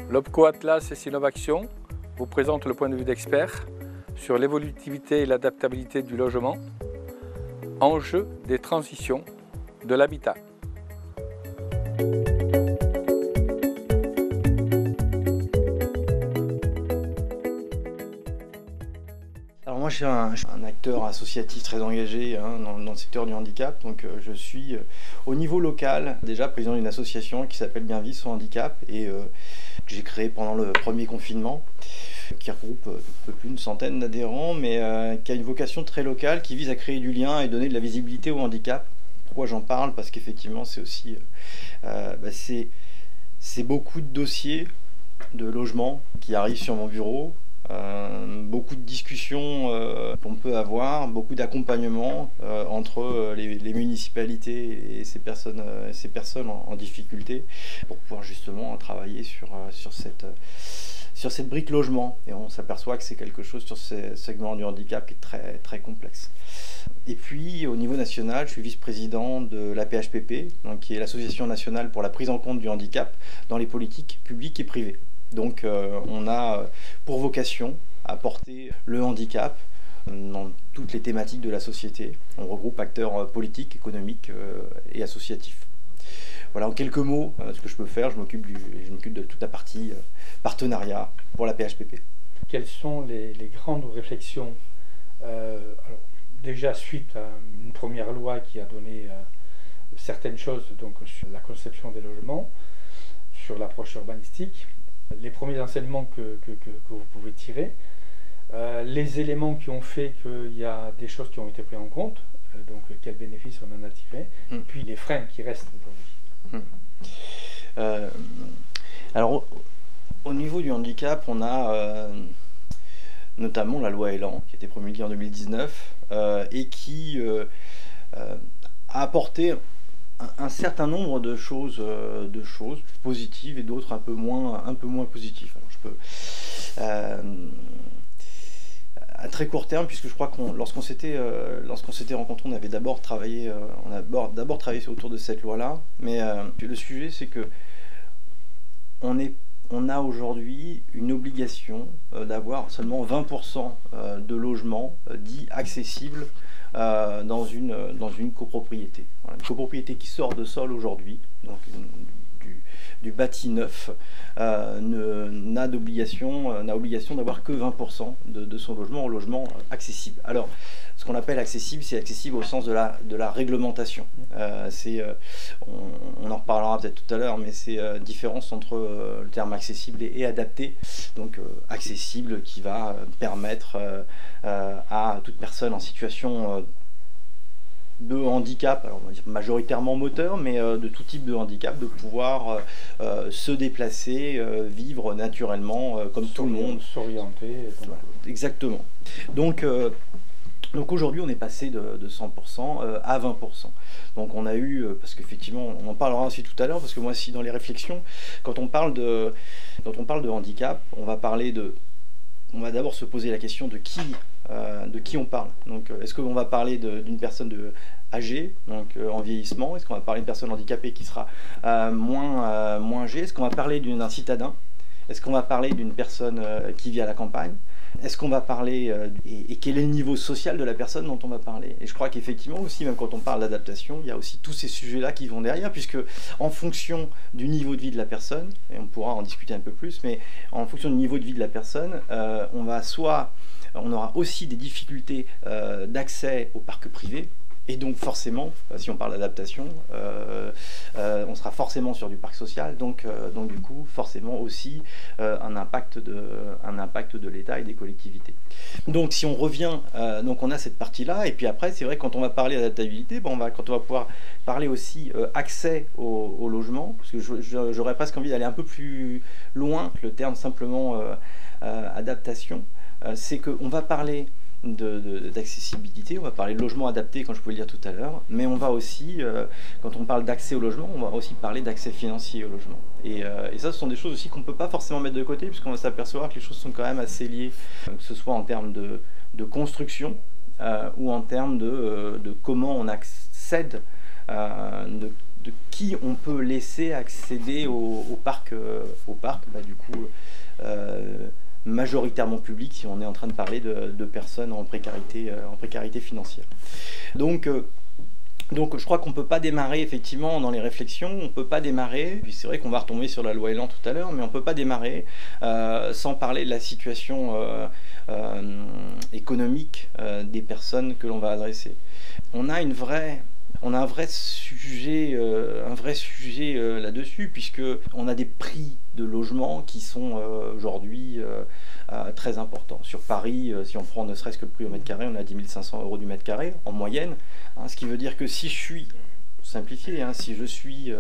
L'OPCO Atlas et Sinovaction vous présente le point de vue d'experts sur l'évolutivité et l'adaptabilité du logement, enjeux des transitions de l'habitat. Alors moi je suis un acteur associatif très engagé dans le secteur du handicap, donc je suis au niveau local déjà président d'une association qui s'appelle Bien Vivre sans handicap et que j'ai créée pendant le premier confinement, qui regroupe un peu plus d'une centaine d'adhérents, mais qui a une vocation très locale, qui vise à créer du lien et donner de la visibilité au handicap. Pourquoi j'en parle? Parce qu'effectivement c'est aussi c'est beaucoup de dossiers de logement qui arrivent sur mon bureau. Beaucoup de discussions qu'on peut avoir, beaucoup d'accompagnement entre les municipalités et ces personnes en difficulté pour pouvoir justement travailler sur cette brique logement. Et on s'aperçoit que c'est quelque chose sur ce segment du handicap qui est très, très complexe. Et puis au niveau national, je suis vice-président de l'APHPP, donc qui est l'Association nationale pour la prise en compte du handicap dans les politiques publiques et privées. Donc on a pour vocation à porter le handicap dans toutes les thématiques de la société. On regroupe acteurs politiques, économiques et associatifs. Voilà, en quelques mots, ce que je peux faire, je m'occupe de toute la partie partenariat pour la PHPP. Quelles sont les grandes réflexions alors, déjà suite à une première loi qui a donné certaines choses donc, sur la conception des logements, sur l'approche urbanistique, les premiers enseignements que vous pouvez tirer, les éléments qui ont fait qu'il y a des choses qui ont été prises en compte, donc quels bénéfices on en a tiré, puis les freins qui restent aujourd'hui. Alors au niveau du handicap, on a notamment la loi Elan qui a été promulguée en 2019 et qui a apporté un certain nombre de choses positives et d'autres un peu moins positives. Alors je peux à très court terme, puisque je crois que lorsqu'on s'était rencontrés, on avait d'abord travaillé autour de cette loi-là, mais le sujet c'est que on a aujourd'hui une obligation d'avoir seulement 20% de logements dits accessibles dans une copropriété. Voilà, une copropriété qui sort de sol aujourd'hui, donc du bâti neuf, n'a obligation d'avoir que 20% de son logement au logement accessible. Alors, ce qu'on appelle accessible, c'est accessible au sens de la réglementation. On en reparlera peut-être tout à l'heure, mais c'est différence entre le terme accessible et adapté. Donc accessible qui va permettre à toute personne en situation de handicap, alors on va dire majoritairement moteur, mais de tout type de handicap, de pouvoir se déplacer, vivre naturellement comme tout le monde. S'orienter. Voilà, exactement. Donc aujourd'hui on est passé de 100% à 20%. Donc on a eu, parce qu'effectivement on en parlera aussi tout à l'heure, parce que moi si dans les réflexions, quand on parle de handicap, on va d'abord se poser la question de qui on parle. Donc est-ce qu'on va parler d'une personne âgée, donc en vieillissement? Est-ce qu'on va parler d'une personne handicapée qui sera moins âgée? Est-ce qu'on va parler d'un citadin? Est-ce qu'on va parler d'une personne qui vit à la campagne? Est-ce qu'on va parler et quel est le niveau social de la personne dont on va parler? Et je crois qu'effectivement aussi, même quand on parle d'adaptation, il y a aussi tous ces sujets-là qui vont derrière, puisque en fonction du niveau de vie de la personne, et on pourra en discuter un peu plus, mais en fonction du niveau de vie de la personne, on aura aussi des difficultés d'accès au parc privé. Et donc forcément, si on parle d'adaptation, on sera forcément sur du parc social, donc du coup forcément aussi un impact de l'État et des collectivités. Donc si on revient, donc on a cette partie-là, et puis après c'est vrai quand on va parler adaptabilité, bon, quand on va pouvoir parler aussi accès au logement, parce que j'aurais presque envie d'aller un peu plus loin que le terme simplement adaptation, c'est qu'on va parler d'accessibilité, on va parler de logement adapté, comme je pouvais le dire tout à l'heure, mais on va aussi, quand on parle d'accès au logement, on va aussi parler d'accès financier au logement. Et ça, ce sont des choses aussi qu'on ne peut pas forcément mettre de côté, puisqu'on va s'apercevoir que les choses sont quand même assez liées, que ce soit en termes de construction ou en termes de comment on accède, de qui on peut laisser accéder au parc, du coup, majoritairement public, si on est en train de parler de personnes en précarité financière. Donc je crois qu'on ne peut pas démarrer effectivement dans les réflexions, on ne peut pas démarrer, puis c'est vrai qu'on va retomber sur la loi Elan tout à l'heure, mais on ne peut pas démarrer sans parler de la situation économique des personnes que l'on va adresser. On a un vrai sujet là-dessus, puisque on a des prix de logement qui sont aujourd'hui très importants. Sur Paris, si on prend ne serait-ce que le prix au mètre carré, on a 10 500 € du mètre carré en moyenne, hein, ce qui veut dire que si je suis, simplifié, hein, si je suis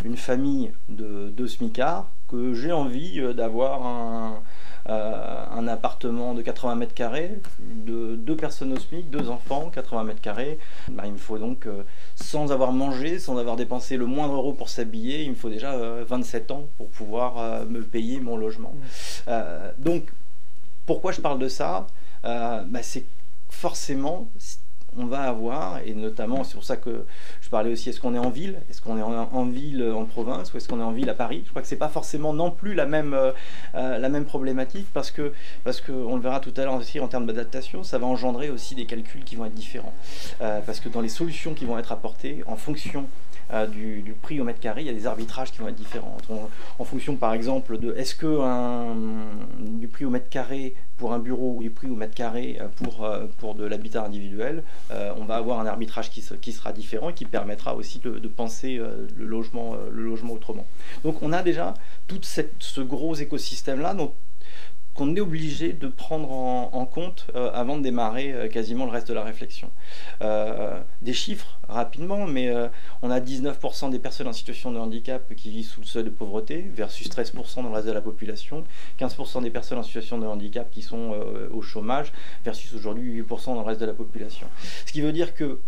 une famille de 2 smicards, que j'ai envie d'avoir un appartement de 80 mètres carrés, de 2 personnes au SMIC, 2 enfants, 80 mètres carrés, bah, il me faut donc, sans avoir mangé, sans avoir dépensé le moindre euro pour s'habiller, il me faut déjà 27 ans pour pouvoir me payer mon logement. Donc, pourquoi je parle de ça? C'est forcément, on va avoir, et notamment c'est pour ça que je parlais aussi, est-ce qu'on est en ville, est-ce qu'on est en ville en province, ou est-ce qu'on est en ville à Paris? Je crois que c'est pas forcément non plus la même problématique, parce que on le verra tout à l'heure aussi en termes d'adaptation, ça va engendrer aussi des calculs qui vont être différents, parce que dans les solutions qui vont être apportées en fonction du prix au mètre carré, il y a des arbitrages qui vont être différents en fonction par exemple de est-ce que du prix au mètre carré pour un bureau ou du prix au mètre carré pour de l'habitat individuel, on va avoir un arbitrage qui sera différent et qui permettra aussi de penser le logement autrement. Donc on a déjà tout ce gros écosystème là qu'on est obligé de prendre en compte avant de démarrer quasiment le reste de la réflexion. Des chiffres rapidement, mais on a 19% des personnes en situation de handicap qui vivent sous le seuil de pauvreté versus 13% dans le reste de la population, 15% des personnes en situation de handicap qui sont au chômage versus aujourd'hui 8% dans le reste de la population. Ce qui veut dire que,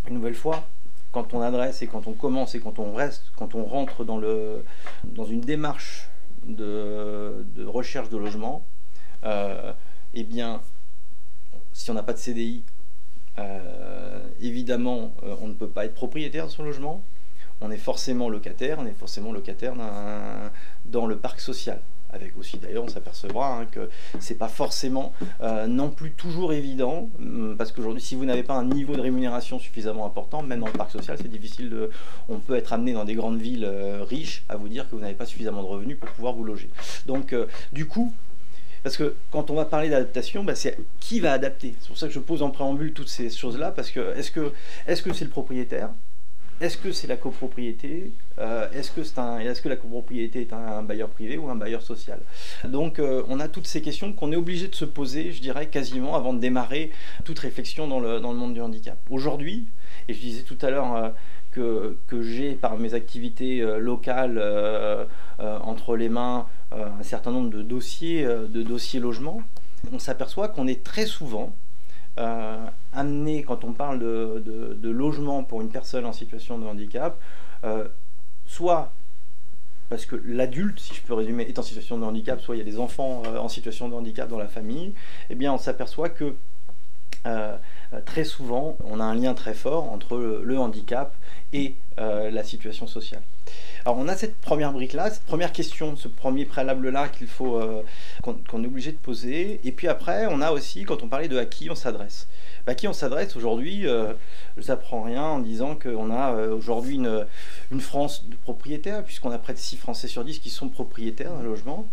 une nouvelle fois, quand on adresse et quand on commence et quand on rentre dans une démarche de recherche de logement, eh bien, si on n'a pas de CDI, évidemment, on ne peut pas être propriétaire de son logement. On est forcément locataire, dans le parc social. Avec aussi, d'ailleurs, on s'apercevra que c'est pas forcément non plus toujours évident, parce qu'aujourd'hui, si vous n'avez pas un niveau de rémunération suffisamment important, même dans le parc social, c'est difficile on peut être amené dans des grandes villes riches à vous dire que vous n'avez pas suffisamment de revenus pour pouvoir vous loger. Donc, du coup, parce que quand on va parler d'adaptation, c'est qui va adapter? C'est pour ça que je pose en préambule toutes ces choses-là, parce que est-ce que c'est le propriétaire? Est-ce que c'est la copropriété? Est-ce que la copropriété est un bailleur privé ou un bailleur social? Donc on a toutes ces questions qu'on est obligé de se poser, je dirais, quasiment avant de démarrer toute réflexion dans le monde du handicap. Aujourd'hui, et je disais tout à l'heure que j'ai par mes activités locales entre les mains un certain nombre de dossiers logement, on s'aperçoit qu'on est très souvent amené, quand on parle de logement pour une personne en situation de handicap, soit parce que l'adulte, si je peux résumer, est en situation de handicap, soit il y a des enfants en situation de handicap dans la famille, eh bien on s'aperçoit que très souvent on a un lien très fort entre le handicap et la situation sociale. Alors on a cette première brique-là, cette première question, ce premier préalable-là qu'il faut qu'on est obligé de poser. Et puis après, on a aussi, quand on parlait de à qui on s'adresse. À qui on s'adresse aujourd'hui, je ne vous apprends rien en disant qu'on a aujourd'hui une France de propriétaires, puisqu'on a près de 6 Français sur 10 qui sont propriétaires d'un logement.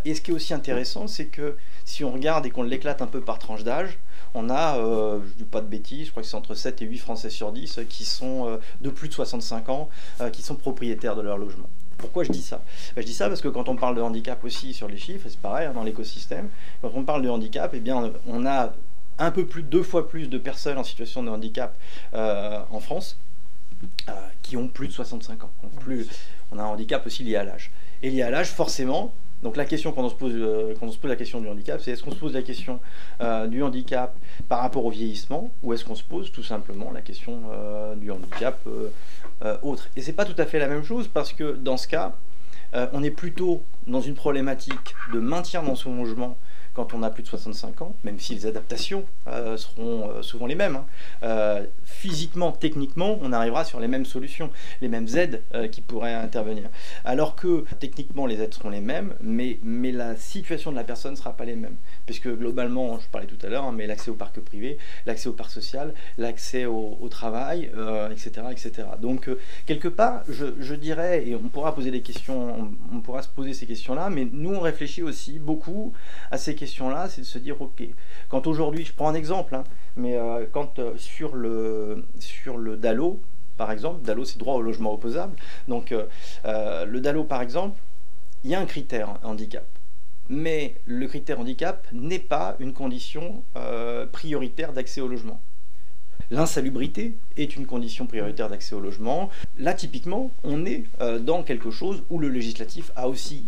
Et ce qui est aussi intéressant, c'est que si on regarde et qu'on l'éclate un peu par tranche d'âge, on a, je ne dis pas de bêtises, je crois que c'est entre 7 et 8 Français sur 10 qui sont de plus de 65 ans, qui sont propriétaires de leur logement. Pourquoi je dis ça? Je dis ça parce que quand on parle de handicap aussi sur les chiffres, c'est pareil, hein, dans l'écosystème, quand on parle de handicap, eh bien, on a un peu plus, 2 fois plus de personnes en situation de handicap en France qui ont plus de 65 ans. Donc on a un handicap aussi lié à l'âge. Et lié à l'âge, forcément, donc la question quand on se pose la question du handicap, c'est est-ce qu'on se pose la question du handicap par rapport au vieillissement, ou est-ce qu'on se pose tout simplement la question du handicap autre. Et c'est pas tout à fait la même chose, parce que dans ce cas, on est plutôt dans une problématique de maintien dans son logement quand on a plus de 65 ans, même si les adaptations seront souvent les mêmes. Physiquement, techniquement, on arrivera sur les mêmes solutions, les mêmes aides qui pourraient intervenir. Alors que techniquement, les aides seront les mêmes, mais la situation de la personne ne sera pas les mêmes. Puisque globalement, je parlais tout à l'heure, mais l'accès au parc privé, l'accès au parc social, l'accès au travail, etc., etc. Donc, quelque part, je dirais, et on pourra poser des questions, on pourra se poser ces questions-là, mais nous, on réfléchit aussi beaucoup à ces questions-là, c'est de se dire, ok, quand aujourd'hui, je prends un exemple, hein, mais quand sur le DALO, par exemple, DALO c'est droit au logement opposable, donc le DALO par exemple, il y a un critère handicap, mais le critère handicap n'est pas une condition prioritaire d'accès au logement. L'insalubrité est une condition prioritaire d'accès au logement. Là, typiquement, on est dans quelque chose où le législatif a aussi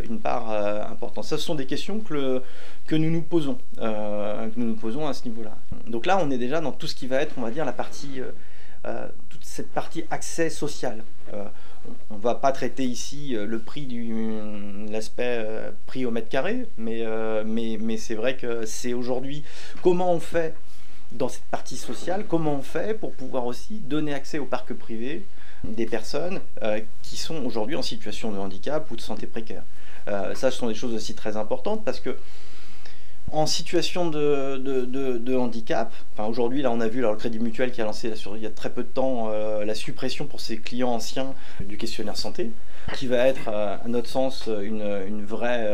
une part importante. Ça, ce sont des questions que nous nous posons à ce niveau-là. Donc là, on est déjà dans tout ce qui va être, on va dire, la partie, toute cette partie accès social. On ne va pas traiter ici le prix l'aspect prix au mètre carré, mais c'est vrai que c'est aujourd'hui comment on fait dans cette partie sociale, comment on fait pour pouvoir aussi donner accès au parc privé des personnes qui sont aujourd'hui en situation de handicap ou de santé précaire. Ça, ce sont des choses aussi très importantes, parce que en situation de handicap, enfin aujourd'hui, là on a vu le Crédit Mutuel qui a lancé il y a très peu de temps la suppression pour ses clients anciens du questionnaire santé, qui va être à notre sens une vraie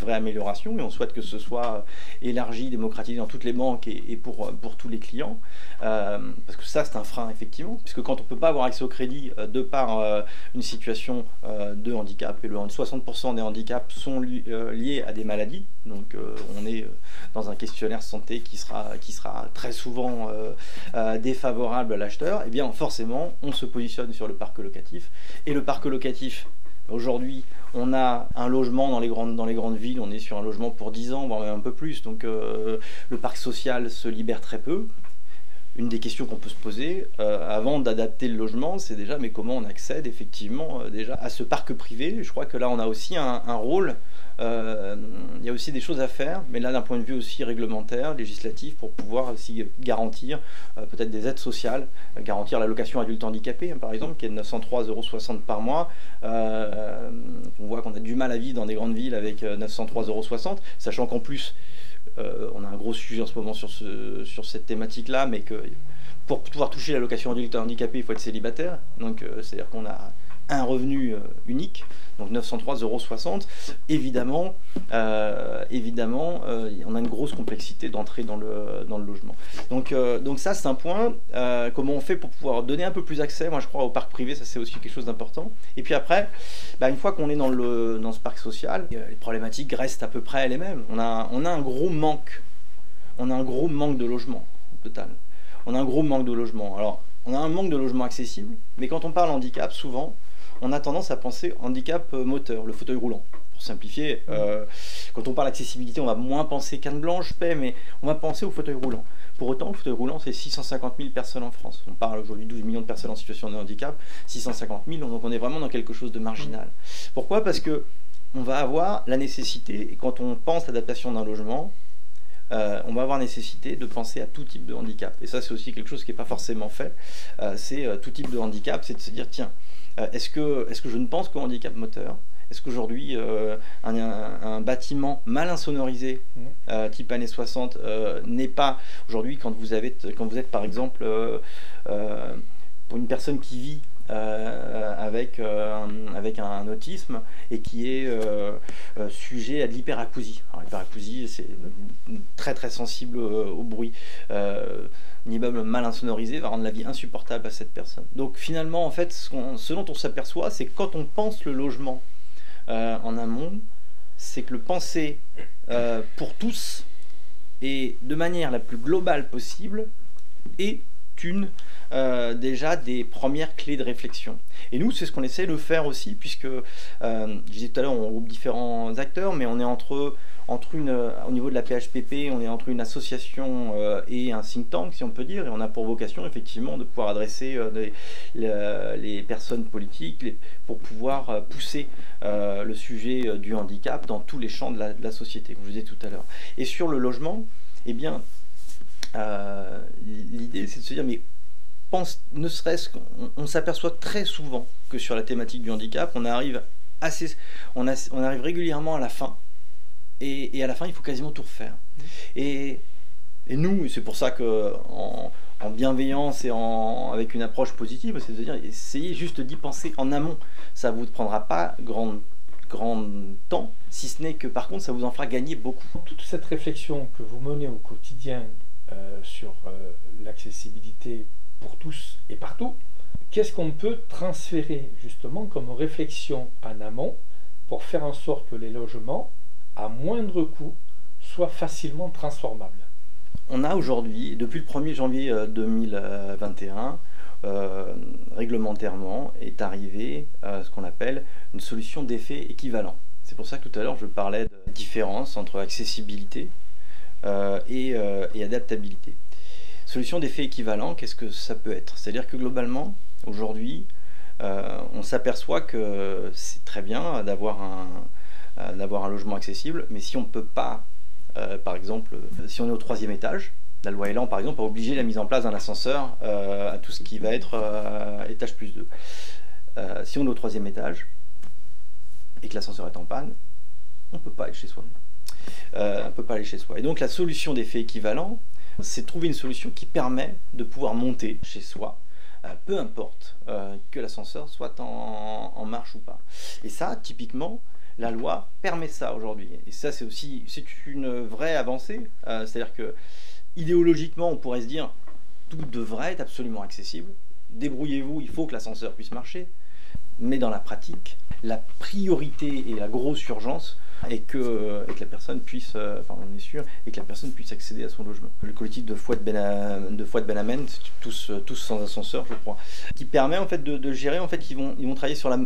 amélioration, et on souhaite que ce soit élargi, démocratisé dans toutes les banques et pour tous les clients, parce que ça c'est un frein effectivement, puisque quand on ne peut pas avoir accès au crédit de par une situation de handicap, et 60% des handicaps sont liés à des maladies, donc on est dans un questionnaire santé qui sera très souvent défavorable à l'acheteur, et bien forcément on se positionne sur le parc locatif, et le parc locatif, aujourd'hui, on a un logement dans les grandes villes, on est sur un logement pour 10 ans, voire même un peu plus, donc le parc social se libère très peu. Une des questions qu'on peut se poser avant d'adapter le logement, c'est déjà mais comment on accède effectivement déjà à ce parc privé. Je crois que là on a aussi un rôle, il y a aussi des choses à faire, mais là d'un point de vue aussi réglementaire, législatif, pour pouvoir aussi garantir peut-être des aides sociales, garantir l'allocation adulte handicapé, hein, par exemple, qui est de 903,60 € par mois. On voit qu'on a du mal à vivre dans des grandes villes avec 903,60 €, sachant qu'en plus on a un gros sujet en ce moment sur cette thématique-là, mais que pour pouvoir toucher l'allocation adulte handicapé, il faut être célibataire. Donc c'est-à-dire qu'on a un revenu unique, donc 903,60 €. Évidemment, on a une grosse complexité d'entrer dans le logement. Donc ça, c'est un point. Comment on fait pour pouvoir donner un peu plus accès, moi je crois, au parc privé, ça c'est aussi quelque chose d'important. Et puis après, une fois qu'on est dans ce parc social, les problématiques restent à peu près les mêmes. On a un gros manque. On a un gros manque de logement, total. On a un gros manque de logement. Alors, on a un manque de logement accessible, mais quand on parle handicap, souvent, on a tendance à penser handicap moteur, le fauteuil roulant. Pour simplifier, quand on parle accessibilité, on va moins penser canne blanche, paix, mais on va penser au fauteuil roulant. Pour autant, le fauteuil roulant, c'est 650 000 personnes en France. On parle aujourd'hui de 12 millions de personnes en situation de handicap, 650 000, donc on est vraiment dans quelque chose de marginal. Pourquoi? Parce que on va avoir la nécessité, et quand on pense à l'adaptation d'un logement, on va avoir nécessité de penser à tout type de handicap. Et ça, c'est aussi quelque chose qui n'est pas forcément fait. C'est tout type de handicap, c'est de se dire, tiens, est-ce que je ne pense qu'au handicap moteur? Est-ce qu'aujourd'hui, un bâtiment mal insonorisé, type années 60, n'est pas... Aujourd'hui, quand vous êtes, par exemple, pour une personne qui vit avec un autisme et qui est sujet à de l'hyperacousie. Alors l'hyperacousie, c'est très très sensible au bruit. Un immeuble mal insonorisé va rendre la vie insupportable à cette personne. Donc finalement, en fait, ce dont on s'aperçoit, c'est que quand on pense le logement en amont, c'est que le penser pour tous et de manière la plus globale possible est déjà des premières clés de réflexion. Et nous, c'est ce qu'on essaie de faire aussi, puisque, je disais tout à l'heure, on regroupe différents acteurs, mais on est au niveau de la PHPP, on est entre une association et un think tank, si on peut dire, et on a pour vocation, effectivement, de pouvoir adresser les personnes politiques pour pouvoir pousser le sujet du handicap dans tous les champs de la société, comme je vous disais tout à l'heure. Et sur le logement, eh bien, l'idée c'est de se dire, mais ne serait-ce qu'on s'aperçoit très souvent que sur la thématique du handicap, on arrive régulièrement à la fin, et à la fin il faut quasiment tout refaire. Et nous, c'est pour ça que en bienveillance et avec une approche positive, c'est de dire, essayez juste d'y penser en amont. Ça ne vous prendra pas grand temps, si ce n'est que par contre ça vous en fera gagner beaucoup. Toute cette réflexion que vous menez au quotidien sur l'accessibilité pour tous et partout, qu'est-ce qu'on peut transférer justement comme réflexion en amont pour faire en sorte que les logements, à moindre coût, soient facilement transformables? On a aujourd'hui, depuis le 1er janvier 2021, réglementairement est arrivé ce qu'on appelle une solution d'effet équivalent. C'est pour ça que tout à l'heure je parlais de différence entre accessibilité et adaptabilité. Solution d'effet équivalent, qu'est-ce que ça peut être? C'est-à-dire que globalement, aujourd'hui, on s'aperçoit que c'est très bien d'avoir un logement accessible, mais si on ne peut pas, par exemple, si on est au 3e étage, la loi Elan, par exemple, a obligé la mise en place d'un ascenseur à tout ce qui va être étage plus 2. Si on est au 3e étage et que l'ascenseur est en panne, on ne peut pas aller chez soi. Et donc la solution d'effet équivalent, c'est de trouver une solution qui permet de pouvoir monter chez soi, peu importe que l'ascenseur soit en marche ou pas. Et ça, typiquement, la loi permet ça aujourd'hui. Et ça, c'est une vraie avancée. C'est-à-dire que idéologiquement, on pourrait se dire tout devrait être absolument accessible. Débrouillez-vous, il faut que l'ascenseur puisse marcher. Mais dans la pratique, la priorité et la grosse urgence est que la personne puisse, on est sûr, et que la personne puisse accéder à son logement. Le collectif de Fouad Ben Amen, tous sans ascenseur, je crois, qui permet en fait de gérer. En fait, ils vont travailler sur la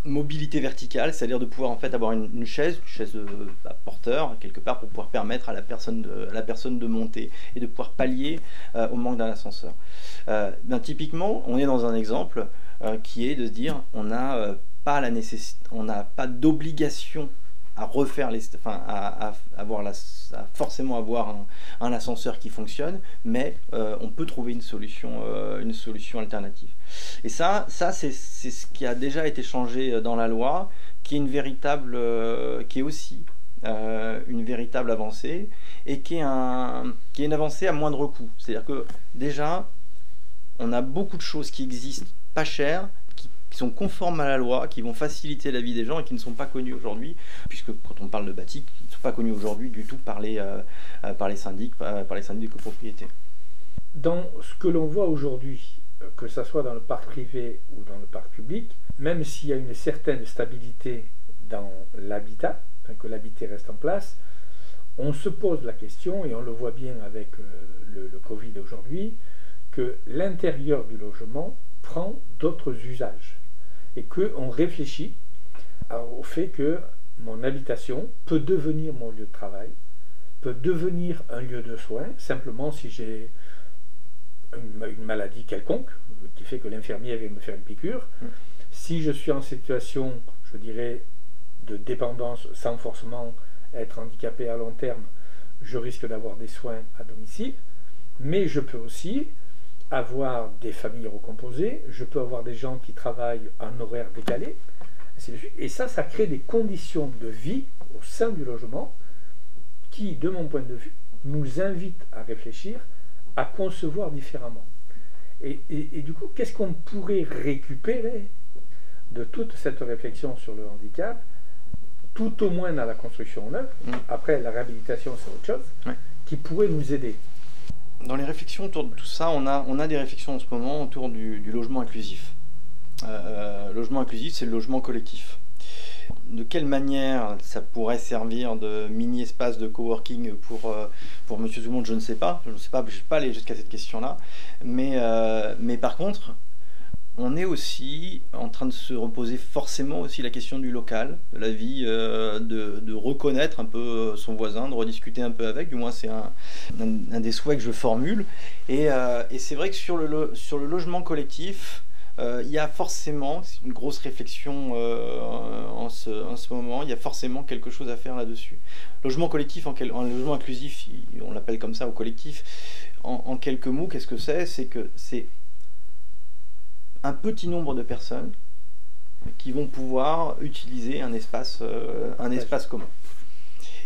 mobilité verticale, c'est-à-dire de pouvoir en fait avoir une chaise porteur quelque part pour pouvoir permettre à la personne de monter et de pouvoir pallier au manque d'un ascenseur. Typiquement, on est dans un exemple qui est de se dire on n'a pas d'obligation à refaire forcément avoir un ascenseur qui fonctionne, mais on peut trouver une solution alternative. Et ça c'est ce qui a déjà été changé dans la loi, qui est aussi une véritable avancée, et qui est une avancée à moindre coût. C'est-à-dire que déjà, on a beaucoup de choses qui existent pas chères, qui sont conformes à la loi, qui vont faciliter la vie des gens et qui ne sont pas connues aujourd'hui, puisque quand on parle de bâti, qui ne sont pas connus aujourd'hui du tout par les syndics de copropriété. Dans ce que l'on voit aujourd'hui, que ce soit dans le parc privé ou dans le parc public, même s'il y a une certaine stabilité dans l'habitat, que l'habitat reste en place, on se pose la question, et on le voit bien avec le Covid aujourd'hui, que l'intérieur du logement prend d'autres usages et qu'on réfléchit au fait que mon habitation peut devenir mon lieu de travail, peut devenir un lieu de soins, simplement si j'ai une maladie quelconque qui fait que l'infirmier vient me faire une piqûre. Si je suis en situation, je dirais, de dépendance sans forcément être handicapé à long terme, je risque d'avoir des soins à domicile, mais je peux aussi avoir des familles recomposées, je peux avoir des gens qui travaillent en horaire décalé, ainsi de suite. Et ça crée des conditions de vie au sein du logement qui, de mon point de vue, nous invitent à réfléchir, à concevoir différemment. Et du coup, qu'est-ce qu'on pourrait récupérer de toute cette réflexion sur le handicap, tout au moins dans la construction neuve, après la réhabilitation c'est autre chose, qui pourrait nous aider? Dans les réflexions autour de tout ça, on a des réflexions en ce moment autour du logement inclusif. Logement inclusif, c'est le logement collectif. De quelle manière ça pourrait servir de mini-espace de coworking pour Monsieur Tout le Monde, je ne sais pas. Je ne sais pas, je ne vais pas aller jusqu'à cette question-là. Mais par contre, on est aussi en train de se reposer forcément aussi la question du local, de la vie, de reconnaître un peu son voisin, de rediscuter un peu avec. Du moins, c'est un des souhaits que je formule. Et c'est vrai que sur le logement collectif, il y a forcément une grosse réflexion en ce moment, il y a forcément quelque chose à faire là-dessus. Logement collectif, en logement inclusif, on l'appelle comme ça, au collectif, en quelques mots, qu'est-ce que c'est? C'est que c'est un petit nombre de personnes qui vont pouvoir utiliser un espace commun.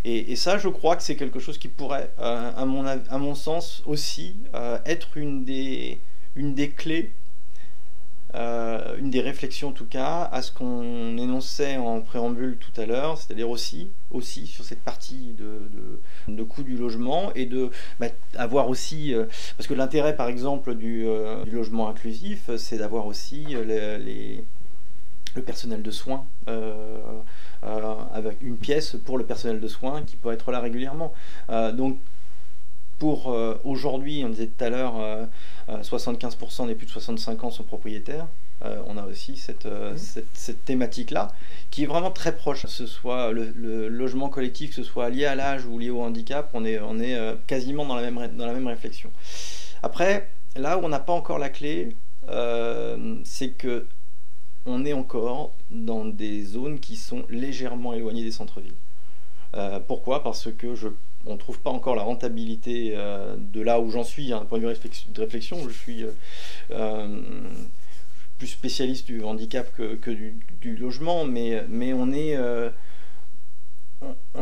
Et ça, je crois que c'est quelque chose qui pourrait, à mon sens, aussi être une des clés, une des réflexions en tout cas, à ce qu'on énonçait en préambule tout à l'heure, c'est-à-dire aussi sur cette partie de coût du logement, et de avoir aussi, parce que l'intérêt par exemple du logement inclusif, c'est d'avoir aussi le personnel de soins, avec une pièce pour le personnel de soins qui peut être là régulièrement. Donc pour aujourd'hui, on disait tout à l'heure, 75% des plus de 65 ans sont propriétaires. On a aussi cette thématique-là qui est vraiment très proche, que ce soit le logement collectif, que ce soit lié à l'âge ou lié au handicap, on est quasiment dans la même réflexion. Après, là où on n'a pas encore la clé, c'est que on est encore dans des zones qui sont légèrement éloignées des centres-villes. Pourquoi? Parce que on ne trouve pas encore la rentabilité de là où j'en suis, d'un point de vue de réflexion. Je suis plus spécialiste du handicap que du logement, mais on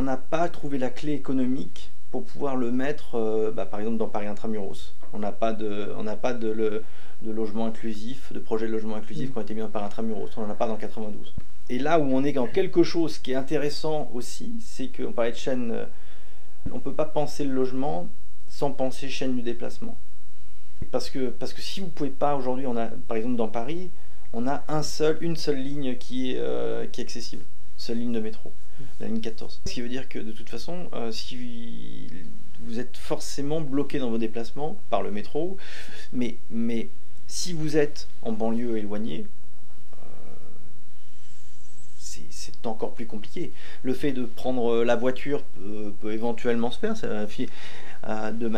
n'a pas trouvé la clé économique pour pouvoir le mettre, par exemple dans Paris Intramuros. On n'a pas de logement inclusif, de projet de logement inclusif qui ont été mis dans Paris Intramuros. On n'en a pas dans 92. Et là où on est dans quelque chose qui est intéressant aussi, c'est qu'on parlait de chaîne. On ne peut pas penser le logement sans penser chaîne du déplacement. Parce que si vous ne pouvez pas, aujourd'hui, par exemple dans Paris, on a une seule ligne qui est accessible, seule ligne de métro, la ligne 14. Ce qui veut dire que de toute façon, si vous êtes forcément bloqué dans vos déplacements par le métro, mais si vous êtes en banlieue éloignée, c'est encore plus compliqué. Le fait de prendre la voiture peut éventuellement se faire, de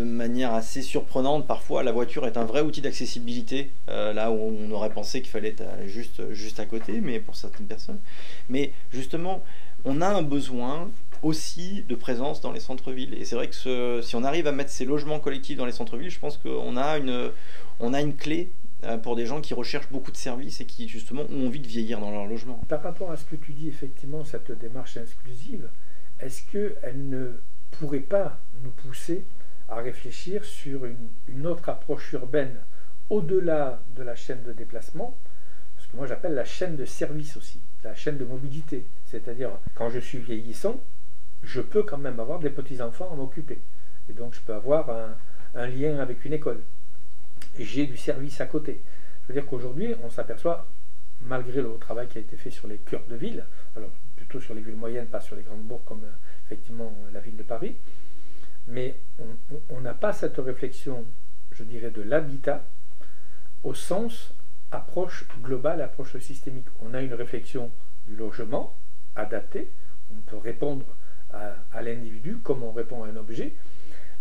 manière assez surprenante. Parfois, la voiture est un vrai outil d'accessibilité, là où on aurait pensé qu'il fallait être juste à côté, mais pour certaines personnes. Mais justement, on a un besoin aussi de présence dans les centres-villes. Et c'est vrai que si on arrive à mettre ces logements collectifs dans les centres-villes, je pense qu'on a une clé pour des gens qui recherchent beaucoup de services et qui justement ont envie de vieillir dans leur logement. Par rapport à ce que tu dis, effectivement, cette démarche inclusive, est-ce qu'elle ne pourrait pas nous pousser à réfléchir sur une autre approche urbaine au-delà de la chaîne de déplacement, ce que moi j'appelle la chaîne de service aussi, la chaîne de mobilité, c'est-à-dire quand je suis vieillissant, je peux quand même avoir des petits-enfants à m'occuper, et donc je peux avoir un lien avec une école. Et j'ai du service à côté. Je veux dire qu'aujourd'hui, on s'aperçoit, malgré le travail qui a été fait sur les cœurs de ville, alors plutôt sur les villes moyennes, pas sur les grandes bourgs comme effectivement la ville de Paris, mais on n'a pas cette réflexion, je dirais, de l'habitat au sens approche globale, approche systémique. On a une réflexion du logement adapté, on peut répondre à l'individu comme on répond à un objet,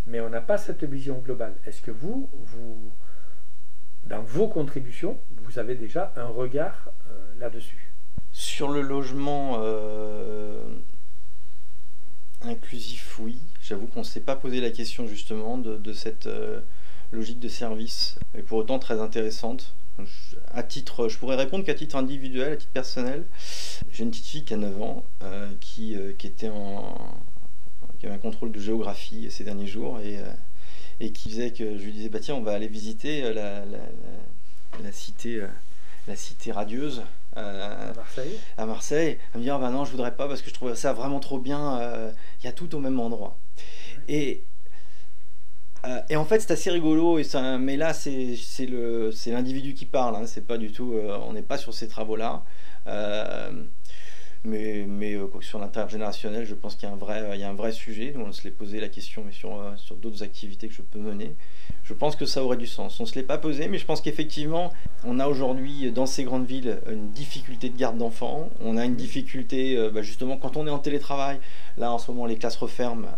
mais on n'a pas cette vision globale. Est-ce que vous, dans vos contributions, vous avez déjà un regard là-dessus? Sur le logement inclusif, oui. J'avoue qu'on ne s'est pas posé la question justement de cette logique de service, et pour autant très intéressante. Je pourrais répondre qu'à titre individuel, à titre personnel. J'ai une petite fille qui a 9 ans qui avait un contrôle de géographie ces derniers jours, et et qui faisait que je lui disais, bah tiens, on va aller visiter la cité radieuse à Marseille. Elle me dit, ah bah non, je voudrais pas parce que je trouve ça vraiment trop bien, il y a tout au même endroit. Et en fait, c'est assez rigolo, mais là, c'est l'individu qui parle, hein, c'est pas du tout, on n'est pas sur ces travaux-là. Mais sur l'intergénérationnel, je pense qu'il y a un vrai sujet. On se l'est posé la question, mais sur d'autres activités que je peux mener. Je pense que ça aurait du sens. On ne se l'est pas posé, mais je pense qu'effectivement, on a aujourd'hui dans ces grandes villes une difficulté de garde d'enfants. On a une difficulté, justement, quand on est en télétravail. Là, en ce moment, les classes referment.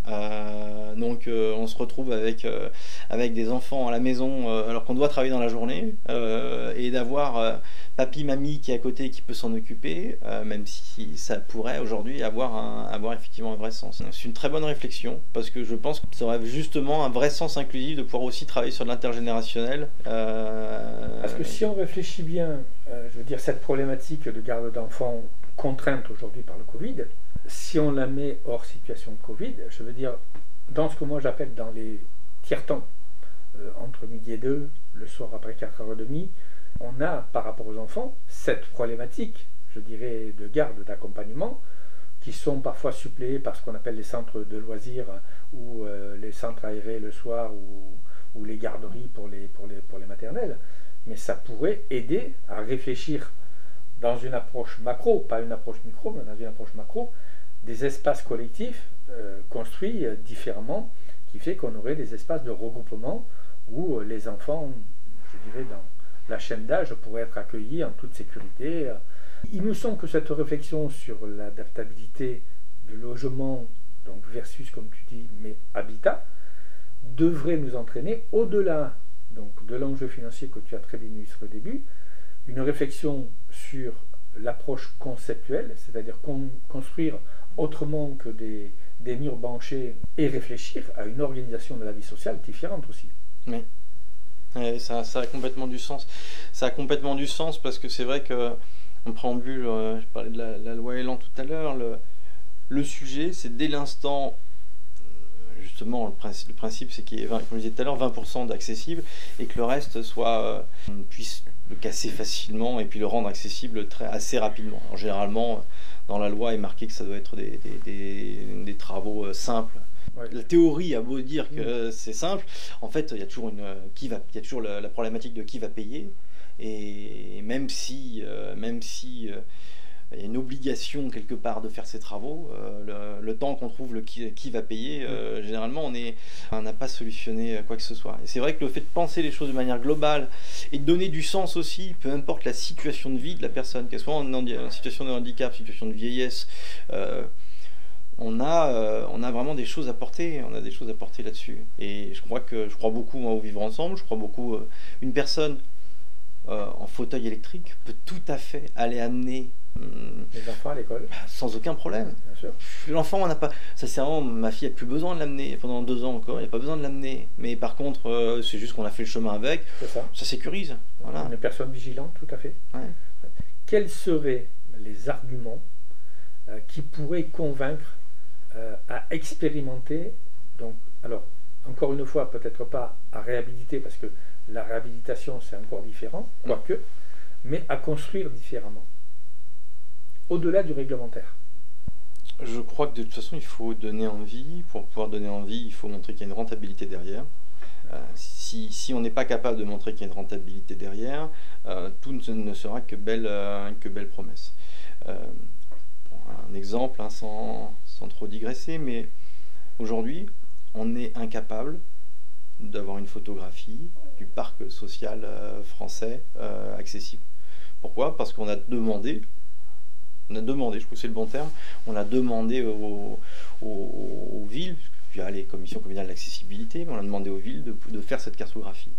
Donc, on se retrouve avec des enfants à la maison alors qu'on doit travailler dans la journée. Et d'avoir papy, mamie qui est à côté qui peut s'en occuper, même si ça pourrait aujourd'hui avoir effectivement un vrai sens. C'est une très bonne réflexion, parce que je pense que ça aurait justement un vrai sens inclusif de pouvoir aussi travailler sur l'intergénérationnel. Parce que si on réfléchit bien, je veux dire, cette problématique de garde d'enfants contrainte aujourd'hui par le Covid, si on la met hors situation de Covid, je veux dire, dans ce que moi j'appelle dans les tiers-temps, entre midi et 2, le soir après 4h30, on a, par rapport aux enfants, cette problématique, je dirais, de garde, d'accompagnement, qui sont parfois suppléés par ce qu'on appelle les centres de loisirs ou les centres aérés le soir ou les garderies pour les maternelles. Mais ça pourrait aider à réfléchir dans une approche macro, pas une approche micro, mais dans une approche macro, des espaces collectifs construits différemment, qui fait qu'on aurait des espaces de regroupement où les enfants, je dirais, dans la chaîne d'âge pourrait être accueillie en toute sécurité. Il nous semble que cette réflexion sur l'adaptabilité du logement, donc versus, comme tu dis, mais habitat, devrait nous entraîner au-delà donc de l'enjeu financier que tu as très bien illustré au début, une réflexion sur l'approche conceptuelle, c'est-à-dire construire autrement que des murs banchés et réfléchir à une organisation de la vie sociale différente aussi. Oui. Ça a complètement du sens. Ça a complètement du sens parce que c'est vrai que, en préambule, je parlais de la loi Elan tout à l'heure, le sujet, c'est dès l'instant, justement, le principe c'est qu'il y ait, comme je disais tout à l'heure, 20% d'accessible et que le reste on puisse le casser facilement et puis le rendre accessible assez rapidement. Alors, généralement, dans la loi est marqué que ça doit être des travaux simples. Ouais. La théorie a beau dire que c'est simple, en fait il y a toujours il y a toujours la problématique de qui va payer, et même si il y a une obligation quelque part de faire ces travaux, le temps qu'on trouve qui va payer, généralement on n'a pas solutionné quoi que ce soit. Et c'est vrai que le fait de penser les choses de manière globale et de donner du sens aussi, peu importe la situation de vie de la personne, qu'elle soit en situation de handicap, situation de vieillesse, on a vraiment des choses à porter, là-dessus. Et je crois beaucoup moi, au vivre ensemble, je crois beaucoup une personne en fauteuil électrique peut tout à fait aller amener les enfants à l'école sans aucun problème. Bien sûr. L'enfant, on n'a pas, ça c'est vraiment, ma fille a plus besoin de l'amener pendant 2 ans encore, il n'y a pas besoin de l'amener. Mais par contre, c'est juste qu'on a fait le chemin avec, ça sécurise. Voilà. Une personne vigilante, tout à fait. Ouais. Quels seraient les arguments qui pourraient convaincre à expérimenter, donc, alors, encore une fois, peut-être pas à réhabiliter, parce que la réhabilitation, c'est encore différent, quoique, mais à construire différemment, au-delà du réglementaire. Je crois que de toute façon, il faut donner envie. Pour pouvoir donner envie, il faut montrer qu'il y a une rentabilité derrière. Si on n'est pas capable de montrer qu'il y a une rentabilité derrière, tout ne sera que belle promesse. Un exemple, hein, sans trop digresser, mais aujourd'hui, on est incapable d'avoir une photographie du parc social français accessible. Pourquoi? Parce qu'on a demandé, je trouve que c'est le bon terme, on a demandé aux villes, via les commissions communales d'accessibilité, mais on a demandé aux villes de faire cette cartographie.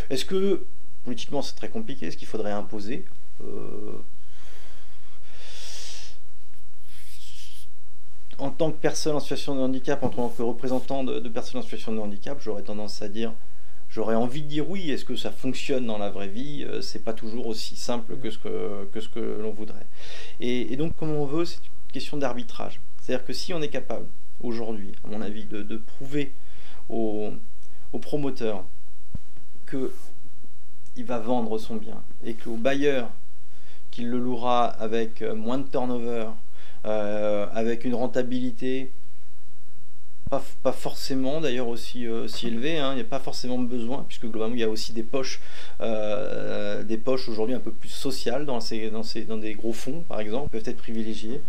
Est-ce que, politiquement, c'est très compliqué? Est-ce qu'il faudrait imposer en tant que personne en situation de handicap, en tant que représentant de personnes en situation de handicap, j'aurais tendance à dire, j'aurais envie de dire oui. Est-ce que ça fonctionne dans la vraie vie? C'est pas toujours aussi simple que ce que l'on voudrait. Et donc, comme on veut, c'est une question d'arbitrage. C'est-à-dire que si on est capable, aujourd'hui, à mon avis, de prouver aux au promoteur qu'il va vendre son bien et qu'au bailleur qu'il le louera avec moins de turnover, avec une rentabilité pas forcément d'ailleurs aussi élevée, hein, il n'y a pas forcément besoin, puisque globalement il y a aussi des poches aujourd'hui un peu plus sociales dans des gros fonds par exemple, peuvent être privilégiées.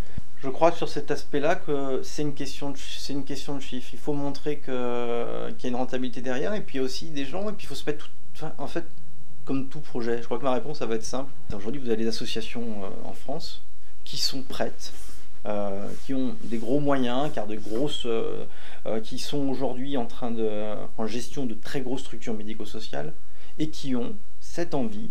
Je crois que sur cet aspect-là, que c'est une question de chiffres. Il faut montrer qu'il y a une rentabilité derrière, et puis il y a aussi des gens, et puis il faut se mettre en fait, comme tout projet, je crois que ma réponse, ça va être simple. Aujourd'hui, vous avez des associations en France qui sont prêtes, qui ont des gros moyens, car qui sont aujourd'hui en gestion de très grosses structures médico-sociales, et qui ont cette envie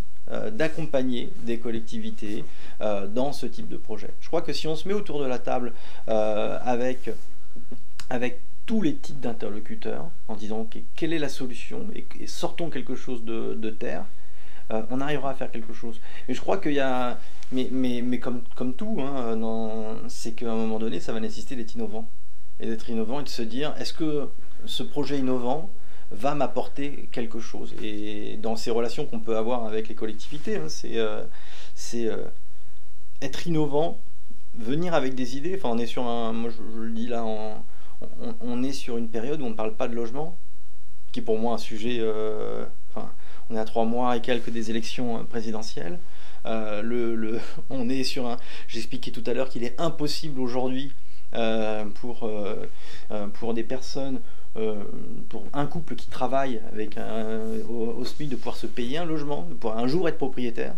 d'accompagner des collectivités dans ce type de projet. Je crois que si on se met autour de la table avec tous les types d'interlocuteurs, en disant quelle est la solution, et sortons quelque chose de terre, on arrivera à faire quelque chose. Mais je crois qu'il y a... Mais comme tout, hein, c'est qu'à un moment donné, ça va nécessiter d'être innovant. Et d'être innovant et de se dire, est-ce que ce projet innovant va m'apporter quelque chose? Et dans ces relations qu'on peut avoir avec les collectivités, hein, c'est être innovant, venir avec des idées. Enfin, on est sur moi je le dis là, on est sur une période où on ne parle pas de logement, qui est pour moi un sujet... on est à 3 mois et quelques des élections présidentielles. On est sur j'expliquais tout à l'heure qu'il est impossible aujourd'hui pour des personnes, pour un couple qui travaille au SMIC, de pouvoir se payer un logement, de pouvoir un jour être propriétaire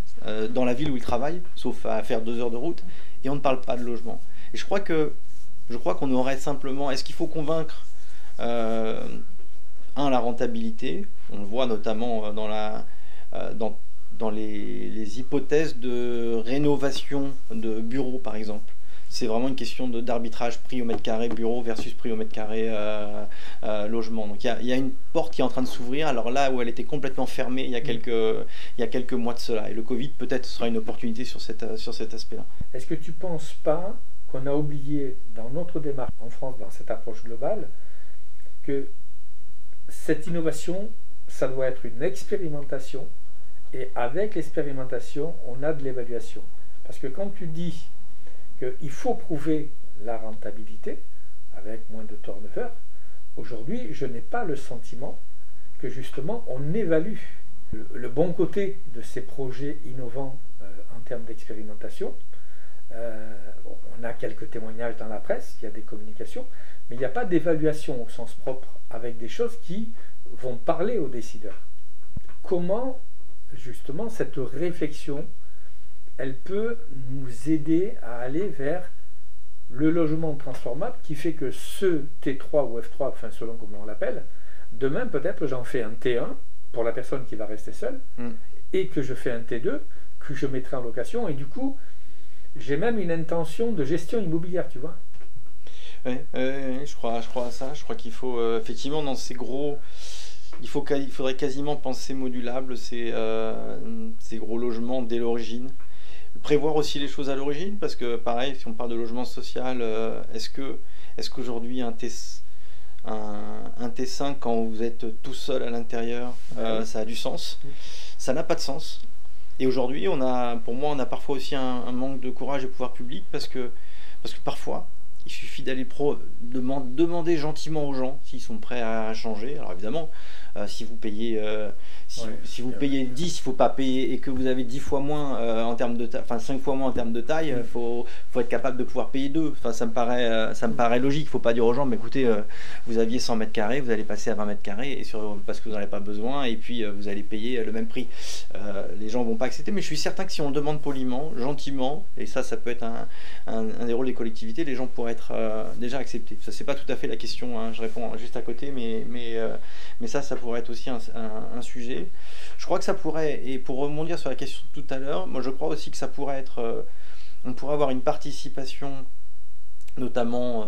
dans la ville où il travaille, sauf à faire 2 heures de route, et on ne parle pas de logement. Et je crois qu'on aurait simplement... Est-ce qu'il faut convaincre la rentabilité? On le voit notamment dans les hypothèses de rénovation de bureaux, par exemple. C'est vraiment une question d'arbitrage prix au mètre carré bureau versus prix au mètre carré logement. Donc il y a une porte qui est en train de s'ouvrir, alors là où elle était complètement fermée il y a quelques mois de cela. Et le Covid peut-être sera une opportunité sur cet aspect-là. Est-ce que tu ne penses pas qu'on a oublié dans notre démarche en France, dans cette approche globale, que cette innovation, ça doit être une expérimentation, et avec l'expérimentation, on a de l'évaluation. Parce que quand tu dis qu'il faut prouver la rentabilité avec moins de turnover, aujourd'hui, je n'ai pas le sentiment que justement on évalue le bon côté de ces projets innovants en termes d'expérimentation. On a quelques témoignages dans la presse, il y a des communications, mais il n'y a pas d'évaluation au sens propre avec des choses qui vont parler aux décideurs. Comment justement cette réflexion, elle peut nous aider à aller vers le logement transformable qui fait que ce T3 ou F3, enfin selon comment on l'appelle, demain peut-être j'en fais un T1 pour la personne qui va rester seule, et que je fais un T2 que je mettrai en location, et du coup j'ai même une intention de gestion immobilière, tu vois. Oui, je crois à ça. Je crois qu'il faut effectivement dans ces gros... Il faudrait quasiment penser modulable ces gros logements dès l'origine. Prévoir aussi les choses à l'origine, parce que pareil, si on parle de logement social, est-ce qu'aujourd'hui un T5 quand vous êtes tout seul à l'intérieur, ça a du sens? Ça n'a pas de sens. Et aujourd'hui, pour moi, on a parfois aussi un manque de courage des pouvoirs publics, parce que parfois, il suffit d'aller demander gentiment aux gens s'ils sont prêts à changer. Alors évidemment, si vous payez si vous payez 10, il ne faut pas payer, et que vous avez 10 fois moins en termes de taille, enfin 5 fois moins en termes de taille, il faut être capable de pouvoir payer 2. Enfin, ça me paraît logique. Il ne faut pas dire aux gens, mais écoutez, vous aviez 100 mètres carrés, vous allez passer à 20 mètres carrés parce que vous n'en avez pas besoin, et puis vous allez payer le même prix. Les gens ne vont pas accepter, mais je suis certain que si on le demande poliment, gentiment, et ça peut être un des rôles des collectivités, les gens pourraient être déjà acceptés. Ça, c'est pas tout à fait la question, hein, je réponds juste à côté, mais ça pourrait être aussi un sujet. Je crois que ça pourrait, et pour rebondir sur la question de tout à l'heure, moi je crois aussi que ça pourrait être, on pourrait avoir une participation, notamment,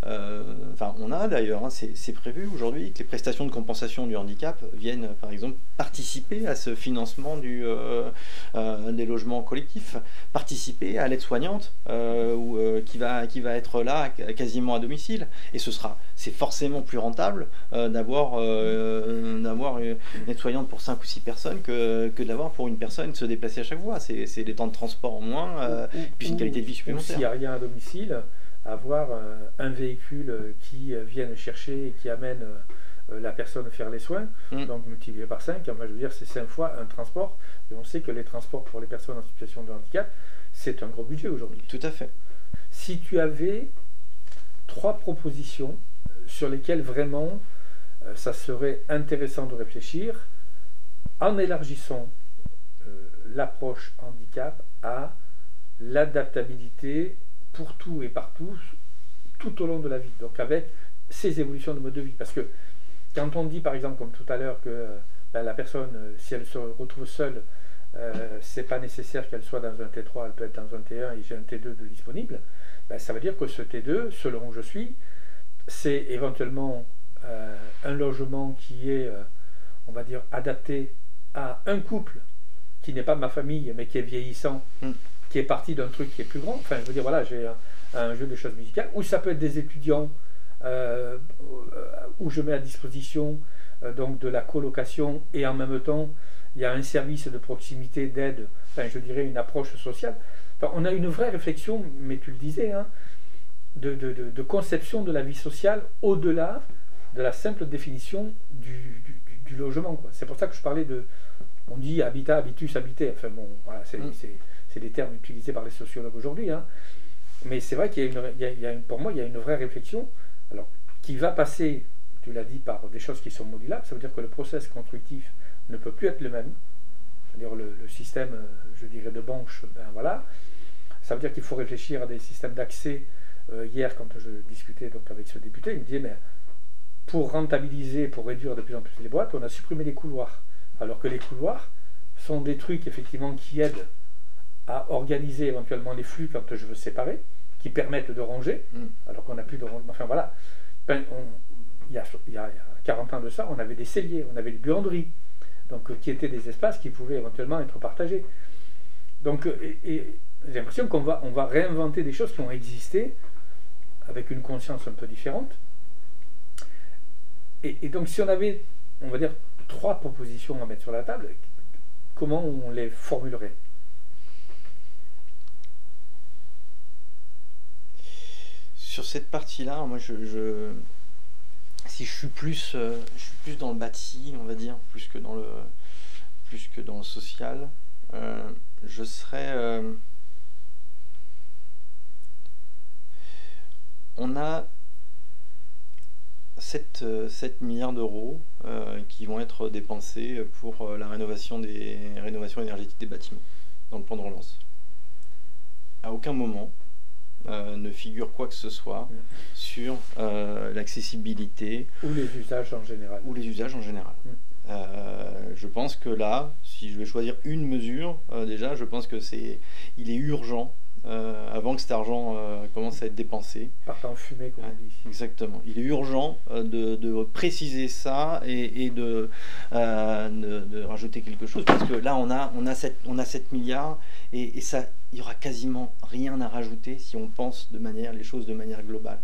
enfin on a d'ailleurs, hein, c'est prévu aujourd'hui, que les prestations de compensation du handicap viennent, par exemple, participer à ce financement des logements collectifs, participer à l'aide-soignante qui va être là quasiment à domicile. Et c'est forcément plus rentable d'avoir une aide-soignante pour 5 ou 6 personnes que d'avoir pour une personne se déplacer à chaque fois. C'est des temps de transport en moins, puis une qualité de vie supplémentaire. S'il n'y a rien à domicile, avoir un véhicule qui vienne chercher et qui amène la personne faire les soins, donc multiplié par 5, moi je veux dire c'est 5 fois un transport, et on sait que les transports pour les personnes en situation de handicap, c'est un gros budget aujourd'hui. Tout à fait. Si tu avais 3 propositions sur lesquelles vraiment ça serait intéressant de réfléchir, en élargissant l'approche handicap à l'adaptabilité pour tout et partout, tout au long de la vie, donc avec ces évolutions de mode de vie. Parce que quand on dit par exemple, comme tout à l'heure, que la personne, si elle se retrouve seule, c'est pas nécessaire qu'elle soit dans un T3, elle peut être dans un T1 et j'ai un T2 de disponible, ça veut dire que ce T2, selon où je suis, c'est éventuellement un logement qui est, on va dire, adapté à un couple qui n'est pas ma famille, mais qui est vieillissant, qui est parti d'un truc qui est plus grand. Enfin, je veux dire, voilà, j'ai un jeu de choses musicales, ou ça peut être des étudiants où je mets à disposition donc de la colocation, et en même temps, il y a un service de proximité, d'aide, enfin, je dirais une approche sociale. Enfin, on a une vraie réflexion, mais tu le disais, hein, de conception de la vie sociale au-delà de la simple définition du logement. C'est pour ça que je parlais on dit habitat, habitus, habiter. Enfin bon, voilà, c'est des termes utilisés par les sociologues aujourd'hui. Hein. Mais c'est vrai qu'il pour moi, il y a une vraie réflexion, alors, qui va passer, tu l'as dit, par des choses qui sont modulables. Ça veut dire que le process constructif ne peut plus être le même. C'est-à-dire le système, je dirais, de banche, voilà. Ça veut dire qu'il faut réfléchir à des systèmes d'accès. Hier, quand je discutais donc avec ce député, il me disait, mais pour rentabiliser, pour réduire de plus en plus les boîtes, on a supprimé les couloirs. Alors que les couloirs sont des trucs, effectivement, qui aident à organiser éventuellement les flux quand je veux séparer, qui permettent de ranger, alors qu'on n'a plus de rangement. Enfin voilà, il y a 40 ans de ça, on avait des celliers, on avait des buanderies, donc qui étaient des espaces qui pouvaient éventuellement être partagés. Donc, et j'ai l'impression qu'on va réinventer des choses qui ont existé avec une conscience un peu différente. Et donc, si on avait, on va dire, 3 propositions à mettre sur la table, comment on les formulerait? Sur cette partie-là, moi, si je suis plus dans le bâti, on va dire, plus que dans le social, je serais. On a 7 milliards d'euros qui vont être dépensés pour la rénovation énergétique des bâtiments dans le plan de relance. À aucun moment ne figure quoi que ce soit sur l'accessibilité ou les usages en général. Je pense que là, si je vais choisir une mesure, déjà, je pense que il est urgent, avant que cet argent commence à être dépensé. Partant en fumée, comme on dit. Exactement. Il est urgent de préciser ça et de rajouter quelque chose, parce que là, on a 7 milliards et ça, il n'y aura quasiment rien à rajouter si on pense les choses de manière globale.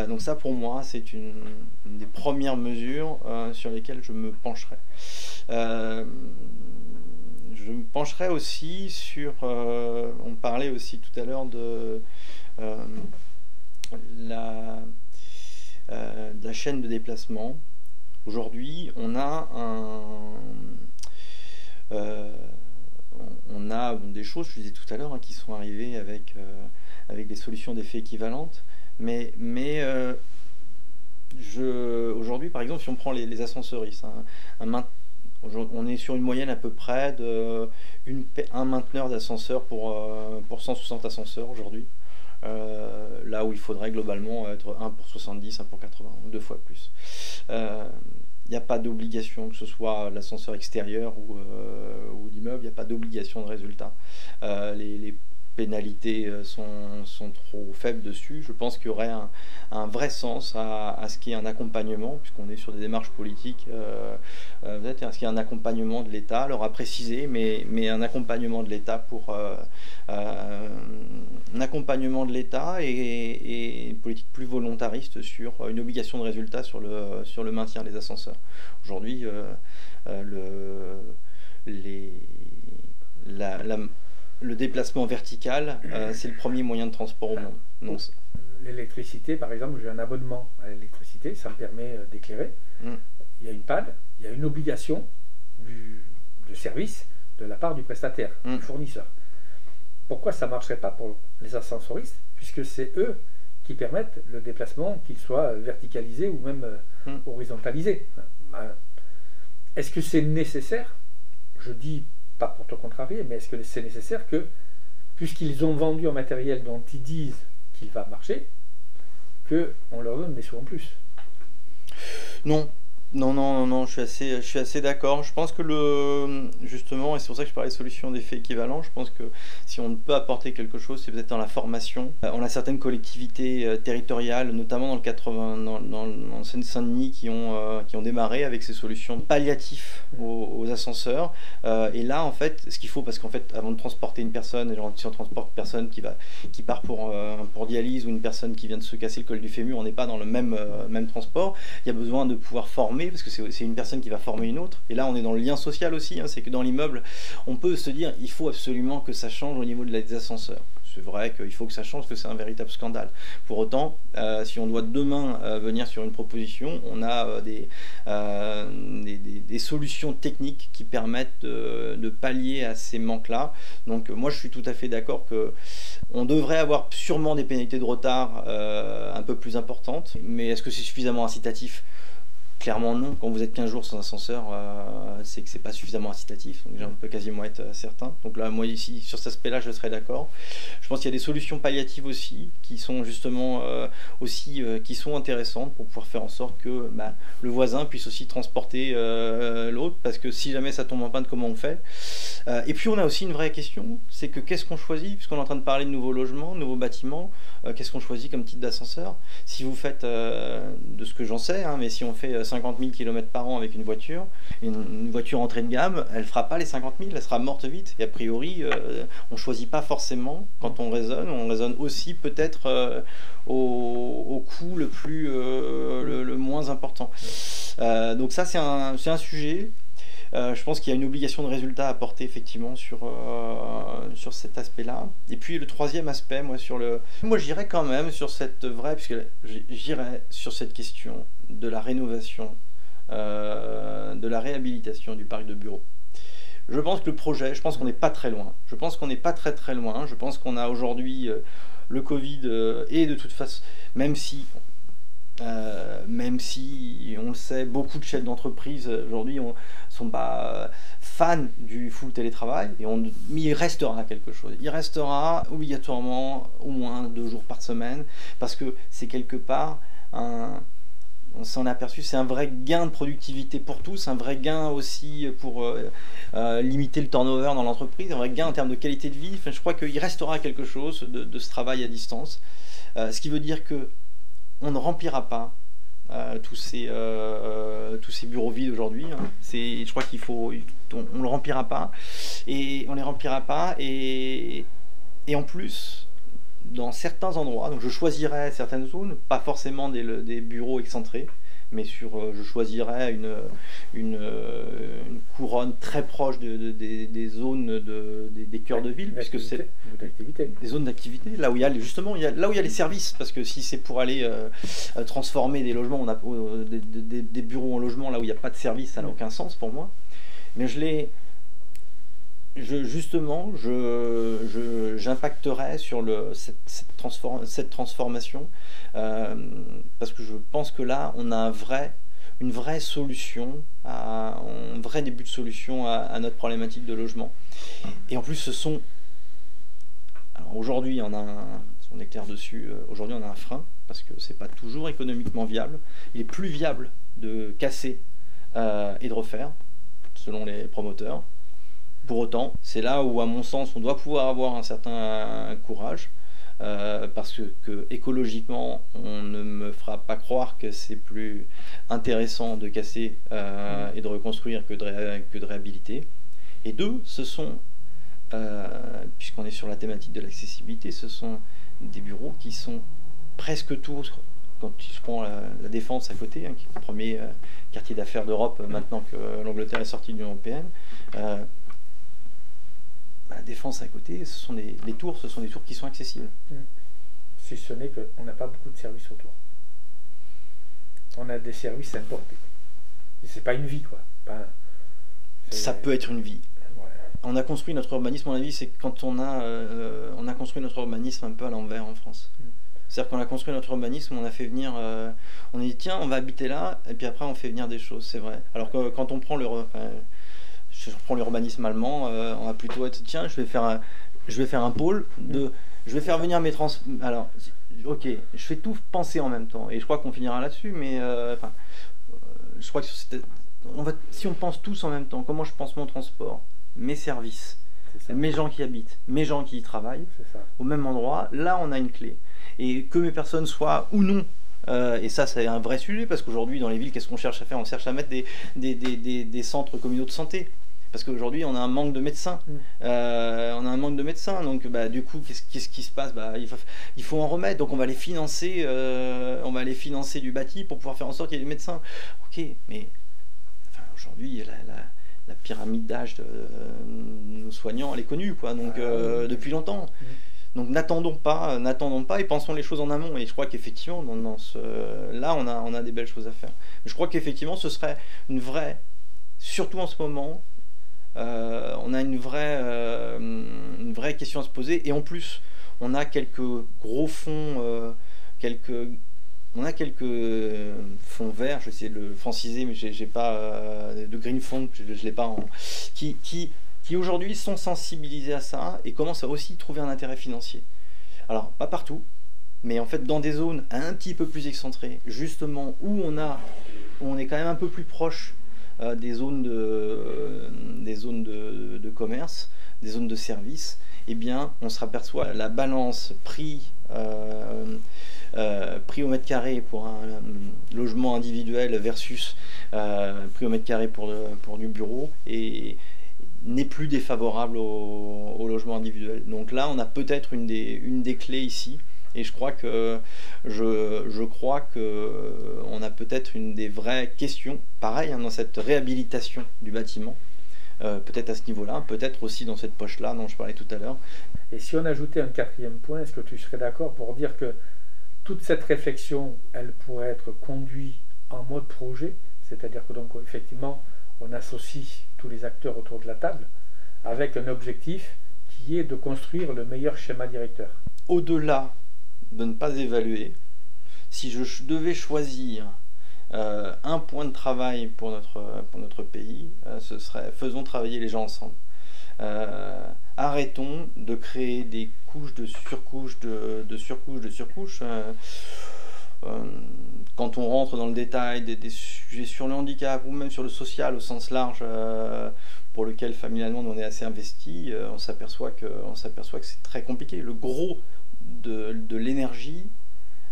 Donc ça, pour moi, c'est une des premières mesures sur lesquelles je me pencherai. Je me pencherai aussi sur, on parlait aussi tout à l'heure de la chaîne de déplacement. Aujourd'hui, on a des choses, je disais tout à l'heure, qui sont arrivées avec des solutions d'effet équivalentes, mais aujourd'hui, par exemple, si on prend les ascenseuristes, on est sur une moyenne à peu près un mainteneur d'ascenseur pour 160 ascenseurs aujourd'hui, là où il faudrait globalement être 1 pour 70, 1 pour 80, 2 fois plus. Il n'y a pas d'obligation, que ce soit l'ascenseur extérieur ou l'immeuble, il n'y a pas d'obligation de résultat. pénalités sont trop faibles dessus. Je pense qu'il y aurait un vrai sens à ce qu'il y ait un accompagnement, puisqu'on est sur des démarches politiques, peut-être, à ce qu'il y ait un accompagnement de l'État, alors à préciser, mais un accompagnement de l'État pour un accompagnement de l'État et une politique plus volontariste sur une obligation de résultat sur le maintien des ascenseurs. Aujourd'hui, le déplacement vertical, c'est le premier moyen de transport au monde. Donc, l'électricité, par exemple, j'ai un abonnement à l'électricité, ça me permet d'éclairer. Il y a une panne, il y a une obligation de service de la part du prestataire, du fournisseur. Pourquoi ça ne marcherait pas pour les ascensoristes, puisque c'est eux qui permettent le déplacement, qu'il soit verticalisé ou même horizontalisé. Est-ce que c'est nécessaire? Je dis pas pour te contrarier, mais est-ce que c'est nécessaire que, puisqu'ils ont vendu un matériel dont ils disent qu'il va marcher, qu'on leur donne des sous en plus? Non. Non, je suis assez d'accord. Je pense que justement, et c'est pour ça que je parlais de solutions d'effet équivalent, je pense que si on peut apporter quelque chose, c'est peut-être dans la formation. On a certaines collectivités territoriales, notamment dans Seine-Saint-Denis, qui ont démarré avec ces solutions palliatives aux ascenseurs. Et là, en fait, ce qu'il faut, parce qu'en fait, avant de transporter une personne, si on transporte une personne qui part pour dialyse ou une personne qui vient de se casser le col du fémur, on n'est pas dans le même transport. Il y a besoin de pouvoir former, parce que c'est une personne qui va former une autre. Et là, on est dans le lien social aussi, c'est que dans l'immeuble, on peut se dire, il faut absolument que ça change au niveau des ascenseurs. C'est vrai qu'il faut que ça change, parce que c'est un véritable scandale. Pour autant, si on doit demain venir sur une proposition, on a des solutions techniques qui permettent de pallier à ces manques-là. Donc moi, je suis tout à fait d'accord qu'on devrait avoir sûrement des pénalités de retard un peu plus importantes, mais est-ce que c'est suffisamment incitatif? Clairement non. Quand vous êtes 15 jours sans ascenseur, c'est que c'est pas suffisamment incitatif. Donc on peut quasiment être certain. Donc là, moi ici, sur cet aspect-là, je serais d'accord. Je pense qu'il y a des solutions palliatives aussi, qui sont justement qui sont intéressantes pour pouvoir faire en sorte que le voisin puisse aussi transporter l'autre, parce que si jamais ça tombe en panne, comment on fait? Et puis on a aussi une vraie question, c'est que qu'est-ce qu'on choisit, puisqu'on est en train de parler de nouveaux logements, de nouveaux bâtiments, qu'est-ce qu'on choisit comme type d'ascenseur? Si vous faites, de ce que j'en sais, mais si on fait 50 000 km par an avec une voiture entrée de gamme, elle fera pas les 50 000, elle sera morte vite. Et a priori, on choisit pas forcément, quand on raisonne aussi peut-être au coût le moins important. Donc ça, c'est un sujet. Je pense qu'il y a une obligation de résultat à apporter effectivement sur cet aspect-là. Et puis le troisième aspect, moi j'irais quand même sur cette puisque j'irais sur cette question de la rénovation, de la réhabilitation du parc de bureaux. Je pense que je pense qu'on n'est pas très loin. Je pense qu'on n'est pas très loin. Je pense qu'on a aujourd'hui le Covid et de toute façon, même si on le sait, beaucoup de chefs d'entreprise aujourd'hui sont pas fans du full télétravail, mais il restera quelque chose. Il restera obligatoirement au moins 2 jours par semaine, parce que c'est quelque part on s'en est aperçu, c'est un vrai gain de productivité pour tous, un vrai gain aussi pour limiter le turnover dans l'entreprise, un vrai gain en termes de qualité de vie. Enfin, je crois qu'il restera quelque chose de ce travail à distance, ce qui veut dire que on ne remplira pas tous ces bureaux vides aujourd'hui. Je crois on le remplira pas, et on les remplira pas, et en plus, dans certains endroits, donc je choisirais certaines zones, pas forcément des bureaux excentrés, mais je choisirais une couronne très proche des zones des cœurs de ville, puisque c'est des zones d'activité, là où il y a les services, parce que si c'est pour aller transformer des logements, des bureaux en logements, là où il n'y a pas de service, ça n'a aucun sens pour moi. Mais j'impacterai sur cette transformation, parce que je pense que là on a une vraie solution, un vrai début de solution à notre problématique de logement. Et en plus aujourd'hui on est clair dessus, aujourd'hui on a un frein, parce que c'est pas toujours économiquement viable. Il est plus viable de casser et de refaire, selon les promoteurs. Pour autant, c'est là où, à mon sens, on doit pouvoir avoir un certain courage, parce que écologiquement, on ne me fera pas croire que c'est plus intéressant de casser et de reconstruire que de réhabiliter. Et deux, ce sont, puisqu'on est sur la thématique de l'accessibilité, ce sont des bureaux qui sont presque tous, quand je prends la Défense à côté, hein, qui est le premier quartier d'affaires d'Europe maintenant que l'Angleterre est sortie de l'Union européenne, la Défense à côté, ce sont les tours, ce sont des tours qui sont accessibles. Si ce n'est qu'on n'a pas beaucoup de services autour. On a des services importés. C'est pas une vie, quoi. Ça peut être une vie. Ouais. On a construit notre urbanisme, à mon avis, c'est quand on a construit notre urbanisme un peu à l'envers en France. C'est-à-dire qu'on a construit notre urbanisme, on a fait venir, on a dit tiens, on va habiter là, et puis après on fait venir des choses, c'est vrai. Alors que quand on prend je prends l'urbanisme allemand, on va plutôt être tiens, je vais faire un pôle je vais faire venir mes alors ok, je fais tout penser en même temps, et je crois qu'on finira là-dessus, mais je crois que si on pense tous en même temps, comment je pense mon transport, mes services, mes gens qui habitent, mes gens qui y travaillent, au même endroit, là on a une clé. Et que mes personnes soient ou non, et ça c'est un vrai sujet, parce qu'aujourd'hui dans les villes, qu'est-ce qu'on cherche à faire? On cherche à mettre des centres communaux de santé, parce qu'aujourd'hui on a un manque de médecins. Donc du coup qu'est-ce qui se passe? Il faut en remettre, donc on va les financer, du bâti pour pouvoir faire en sorte qu'il y ait des médecins. Ok, mais aujourd'hui la pyramide d'âge de nos soignants, elle est connue, quoi, donc depuis longtemps. Donc n'attendons pas et pensons les choses en amont. Et je crois qu'effectivement, là, on a des belles choses à faire. Mais je crois qu'effectivement, ce serait une vraie, surtout en ce moment, on a une vraie question à se poser. Et en plus, on a quelques gros fonds, on a quelques fonds verts. Je vais essayer de le franciser, mais j'ai pas de green fund, je l'ai pas qui aujourd'hui sont sensibilisés à ça et commencent à aussi trouver un intérêt financier. Alors, pas partout, mais en fait dans des zones un petit peu plus excentrées, justement où on est quand même un peu plus proche des zones de commerce, des zones de service, eh bien on se aperçoit la balance prix au mètre carré pour un logement individuel versus prix au mètre carré pour du bureau, et n'est plus défavorable au logement individuel. Donc là, on a peut-être une des clés ici, et je crois que on a peut-être une des vraies questions, pareil, hein, dans cette réhabilitation du bâtiment, peut-être à ce niveau-là, peut-être aussi dans cette poche-là dont je parlais tout à l'heure. Et si on ajoutait un quatrième point, est-ce que tu serais d'accord pour dire que toute cette réflexion, elle pourrait être conduite en mode projet, c'est-à-dire que donc effectivement, on associe tous les acteurs autour de la table avec un objectif qui est de construire le meilleur schéma directeur. Au-delà de ne pas évaluer, si je devais choisir un point de travail pour notre pays, ce serait faisons travailler les gens ensemble. Arrêtons de créer des couches de surcouches de surcouches. Quand on rentre dans le détail des sujets sur le handicap ou même sur le social au sens large, pour lequel familialement on est assez investi, on s'aperçoit que c'est très compliqué. Le gros de l'énergie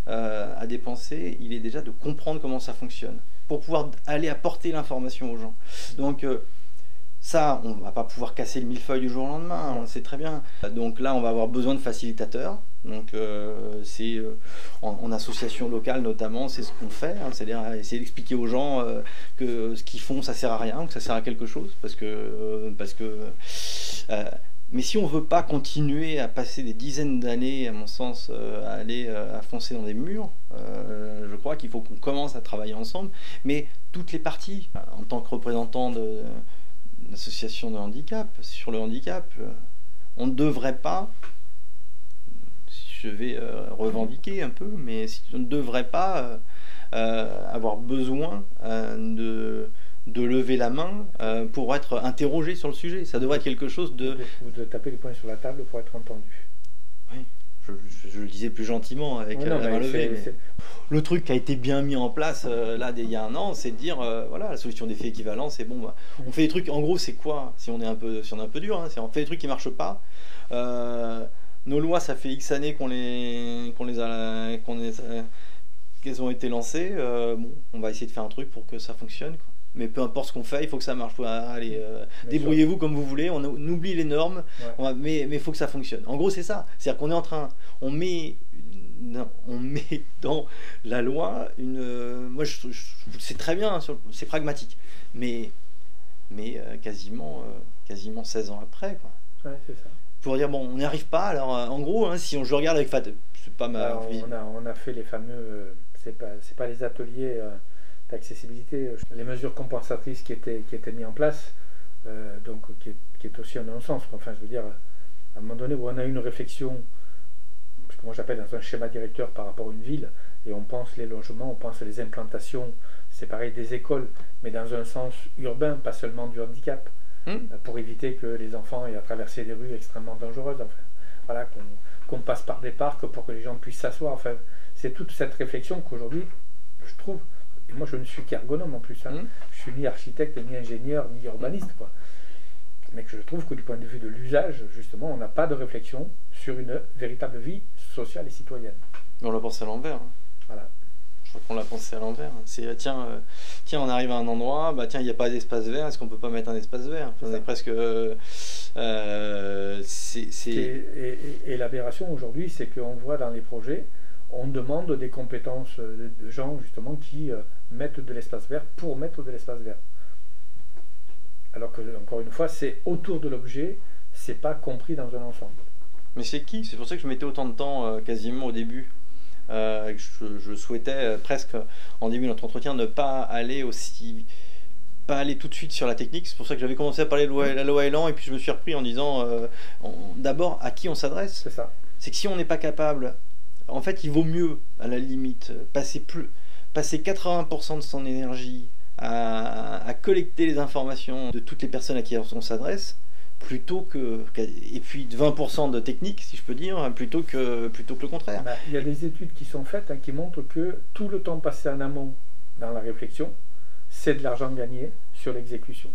à dépenser, il est déjà de comprendre comment ça fonctionne pour pouvoir aller apporter l'information aux gens. Donc ça, on ne va pas pouvoir casser le millefeuille du jour au lendemain, on le sait très bien. Donc là, on va avoir besoin de facilitateurs. Donc c'est en association locale notamment, c'est ce qu'on fait, hein, c'est-à-dire essayer d'expliquer aux gens que ce qu'ils font, ça sert à rien, ou que ça sert à quelque chose, mais si on veut pas continuer à passer des dizaines d'années, à mon sens, à foncer dans des murs, je crois qu'il faut qu'on commence à travailler ensemble, mais toutes les parties, en tant que représentant de l'association de handicap, sur le handicap, on ne devrait pas, je vais revendiquer un peu, mais on ne devrait pas avoir besoin de lever la main pour être interrogé sur le sujet. Ça devrait être quelque chose de... Ou de taper les poings sur la table pour être entendu. Oui, je le disais plus gentiment avec Oui, non, la main mais levée. Le truc qui a été bien mis en place là il y a un an, c'est de dire voilà, la solution d'effet équivalent, c'est bon, bah, on fait des trucs. En gros, c'est quoi, si on est un peu dur, hein, c'est on fait des trucs qui marchent pas. Nos lois, ça fait X années qu'elles ont été lancées. Bon, on va essayer de faire un truc pour que ça fonctionne, quoi. Mais peu importe ce qu'on fait, il faut que ça marche. Allez, débrouillez-vous comme vous voulez. On oublie les normes, Ouais. mais il faut que ça fonctionne. En gros, c'est ça. C'est-à-dire qu'on est en train, on met dans la loi moi, c'est très bien, c'est pragmatique, mais quasiment 16 ans après, quoi. Ouais, c'est ça. Pour dire bon, on n'y arrive pas. Alors, en gros, hein, si je regarde avec Fat, c'est pas ma Alors, vie. on a fait les fameux, c'est pas les ateliers d'accessibilité, les mesures compensatrices qui étaient mises en place, donc qui est aussi un non-sens, quoi. Enfin, je veux dire, à un moment donné où on a une réflexion, ce que moi j'appelle dans un schéma directeur par rapport à une ville, et on pense les logements, on pense les implantations, c'est pareil des écoles, mais dans un sens urbain, pas seulement du handicap, pour éviter que les enfants aient à traverser des rues extrêmement dangereuses, enfin, voilà, qu'on passe par des parcs pour que les gens puissent s'asseoir, enfin, c'est toute cette réflexion qu'aujourd'hui, je trouve, et moi je ne suis qu'ergonome en plus, hein, je suis ni architecte, ni ingénieur, ni urbaniste, quoi. Mais que je trouve que du point de vue de l'usage, justement, on n'a pas de réflexion sur une véritable vie sociale et citoyenne. On l'a pensé à l'envers. Voilà. Je crois qu'on l'a pensé à l'envers. C'est tiens, on arrive à un endroit, bah tiens, il n'y a pas d'espace vert, est-ce qu'on peut pas mettre un espace vert? Enfin, on est presque. Et l'aberration aujourd'hui, c'est qu'on voit dans les projets, on demande des compétences de gens justement qui mettent de l'espace vert pour mettre de l'espace vert. Alors que, encore une fois, c'est autour de l'objet, c'est pas compris dans un ensemble. Mais c'est qui? C'est pour ça que je mettais autant de temps quasiment au début. Je souhaitais presque en début de notre entretien ne pas aller tout de suite sur la technique. C'est pour ça que j'avais commencé à parler de la loi Elan, et puis je me suis repris en disant d'abord à qui on s'adresse. C'est ça. C'est que si on n'est pas capable, en fait il vaut mieux à la limite passer 80% de son énergie à collecter les informations de toutes les personnes à qui on s'adresse, et puis 20% de technique, si je peux dire, plutôt que le contraire. Il y a des études qui sont faites qui montrent que tout le temps passé en amont dans la réflexion, c'est de l'argent gagné sur l'exécution.